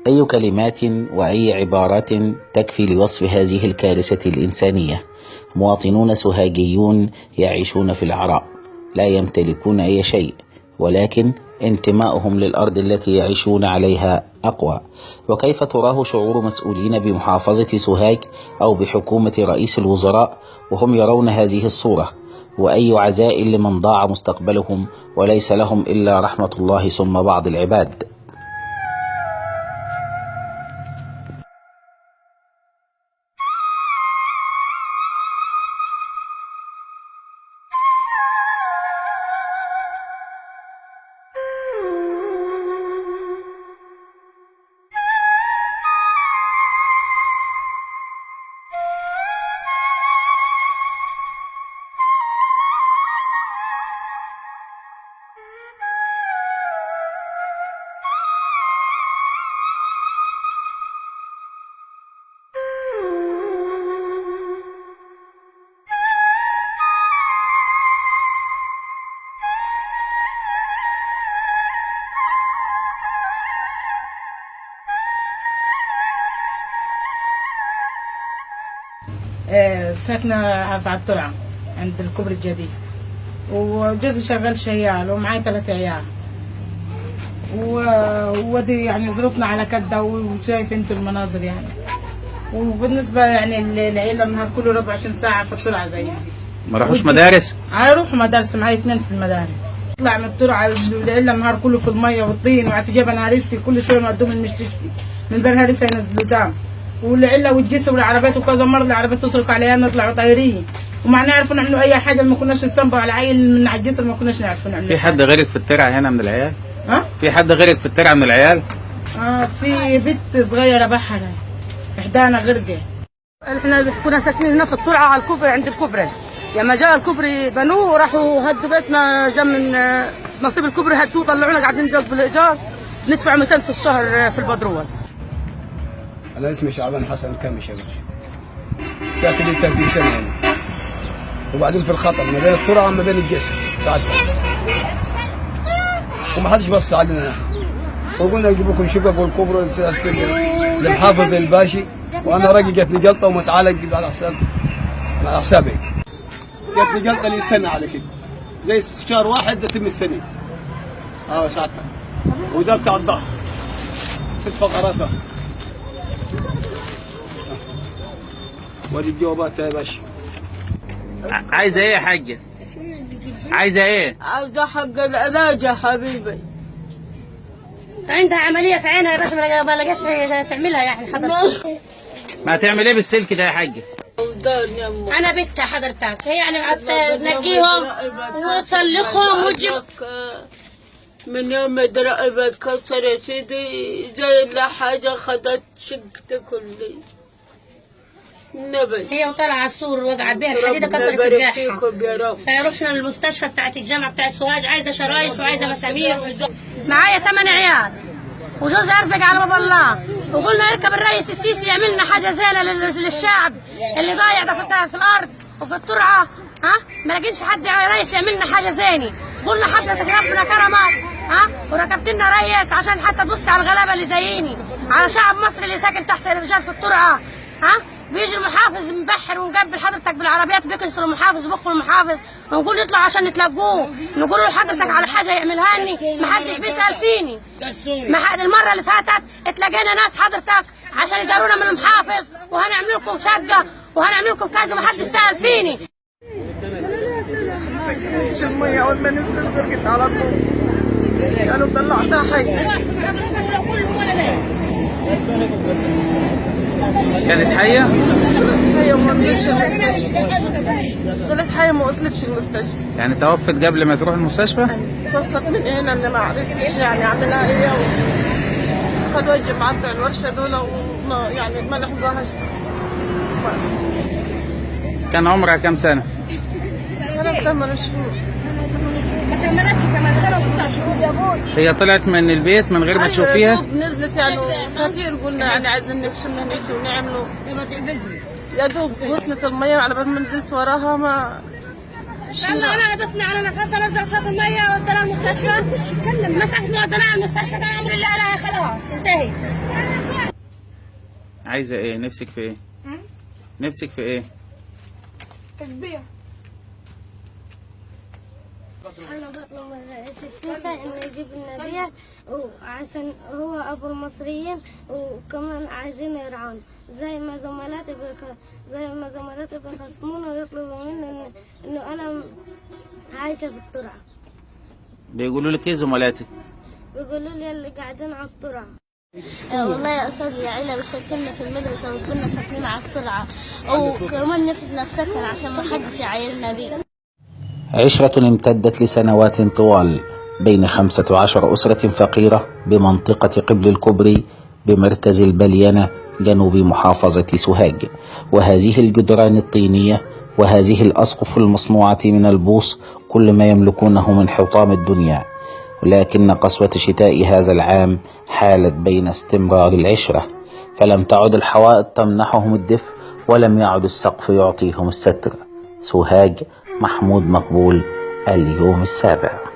أي كلمات وأي عبارات تكفي لوصف هذه الكارثة الإنسانية؟ مواطنون سوهاجيون يعيشون في العراء، لا يمتلكون أي شيء، ولكن انتماؤهم للأرض التي يعيشون عليها أقوى. وكيف تراه شعور مسؤولين بمحافظة سوهاج أو بحكومة رئيس الوزراء وهم يرون هذه الصورة؟ وأي عزاء لمن ضاع مستقبلهم وليس لهم إلا رحمة الله ثم بعض العباد. ساكنة في الترعة عند الكوبري الجديد، وجوزي شغال شيال ومعاي 3 عيال، ودي يعني ظروفنا على كده، وشايف انتوا المناظر يعني. وبالنسبة يعني العيلة النهار كله 24 ساعة في الترعة زي دي. ما راحوش مدارس؟ هيروحوا مدارس، معايا 2 في المدارس. طلع من الترعة العيلة النهار كله في المية والطين، وعتجاب نهاريسي كل شوية مقدوم المستشفى من البنهاريسي ينزلوا دم، والعله والجسر والعربيات، وكذا مره العربيات تصرف عليها نطلعوا طايرين، وما نعرفوا نعملوا اي حاجه. ما كناش نستنبوا على عيل من على الجسر، ما كناش نعرفوا نعمل. في حد غيرك في الترعه هنا من العيال؟ ها؟ في حد غيرك في الترعه من العيال؟ في بنت صغيره بحر احدانا غرقه. احنا كنا ساكنين هنا في الترعه على الكوبري، عند الكوبري. لما جاء الكوبري بنوه وراحوا هدوا بيتنا، جا من نصيب الكوبري هدوه، طلعونا قاعدين ندق بالايجار، ندفع 200 في الشهر في البدرول. أنا اسمي شعبان حسن كامش يا باشا، ساكن لي 30 سنة يعني. وبعدين في الخطر ما بين الترعة وما بين الجسر ساعتها، وما حدش بص علينا نحن، وقلنا يجيب لكم شقق والكبرى للحافظ الباشي، وأنا راجل جاتني جلطة ومتعالج على حسابي. جاتني جلطة لي سنة على كده، زي شهر واحد تتم السنة. ساعتها، وده بتاع الظهر 6 فقرات. ودي الجوابات يا باشا. عايزه ايه يا حاجه؟ عايزه ايه؟ عاوزة حق العلاج يا حبيبي. عندها عملية في عينها يا باشا، ما لقاش تعملها يعني حضرتك. ما هتعمل ايه بالسلك ده يا حاجه؟ أنا بنتها حضرتك، هي يعني تنقيهم وتصلخهم وتجيب. من يوم ما رقبة اتكسر يا سيدي، زي لا حاجة خدت شقتي كلي. نبي هي وطالعة على السور وقعت بيها الحديدة كسرت الجرح، فرحنا للمستشفى بتاعت الجامعة بتاعت سوهاج، عايزة شرايح وعايزة مسامير. معايا 8 عيال وجوزي أرزق على باب الله، وقلنا يركب الرئيس السيسي يعمل لنا حاجة زينة للشعب اللي ضايع ده في الأرض وفي الترعة. ما لقينش حد رئيس يعمل لنا حاجة زينة. قلنا حضرتك ربنا كرمك وركبت لنا رئيس عشان حتى تبص على الغلابة اللي زيني، على شعب مصر اللي ساكن تحت الرجال في الترعة. بيجي المحافظ مبحر ونقبل حضرتك بالعربيات، بيكسروا المحافظ وبخوا المحافظ، ونقول يطلع عشان نتلاقوه، نقول له حضرتك على حاجه يعملها لي، ما حدش بيسال فيني. المره اللي فاتت اتلاقينا ناس حضرتك عشان يدارونا من المحافظ، وهنعمل لكم شقه وهنعمل لكم كذا، ما حدش سال فيني. المية اول ما نزلت غرقت على طول، قالوا طلعتها حي. كانت حيه؟ هي ما وصلتش المستشفى، كانت حيه ما وصلتش المستشفى. يعني توفت قبل ما تروح المستشفى؟ توفت من هنا، انا ما عرفتش يعني اعملها ايه. خدوا يجي معطل الورشه دول، يعني ما لحقوهاش. كان عمرها كام سنه؟ كانت 8 شهور. ما كملتش كمان سنة و9 شهور يا ابوي. هي طلعت من البيت من غير ما تشوفيها؟ نزلت يعني كثير، قلنا يعني عايزين نفشلنا نيجي ونعملوا، يا دوب وصلت المية على بال ما نزلت وراها يلا انا دوسنا على نفسها، نزل شاط الميه ودانا المستشفى. مسحت ودانا المستشفى، كان امر الله عليها خلاص انتهي. عايزه ايه؟ نفسك في ايه؟ نفسك في ايه؟ تشبيه. أنا بطلب من رئيس السيسي إنه يجيب لنا بيها، وعشان هو أبو المصريين، وكمان عايزين يرعون زي ما زملاتي بيخصمونا ويطلبوا مني إنه أنا عايشة في الترعة. بيقولوا لك ايه زملاتك؟ بيقولوا لي اللي قاعدين على الترعة. والله يا أستاذ العيلة بيشكلنا في المدرسة وكنا ساكنين على الترعة، وكمان نفسنا في سكن عشان ما حدش يعايرنا بيه. عشرة امتدت لسنوات طوال بين 15 أسرة فقيرة بمنطقة قبل الكبري بمركز البلينة جنوب محافظة سوهاج. وهذه الجدران الطينية وهذه الأسقف المصنوعة من البوص كل ما يملكونه من حطام الدنيا. ولكن قسوة شتاء هذا العام حالت بين استمرار العشرة، فلم تعد الحوائط تمنحهم الدفء ولم يعد السقف يعطيهم الستر. سوهاج، محمود مقبول، اليوم السابع.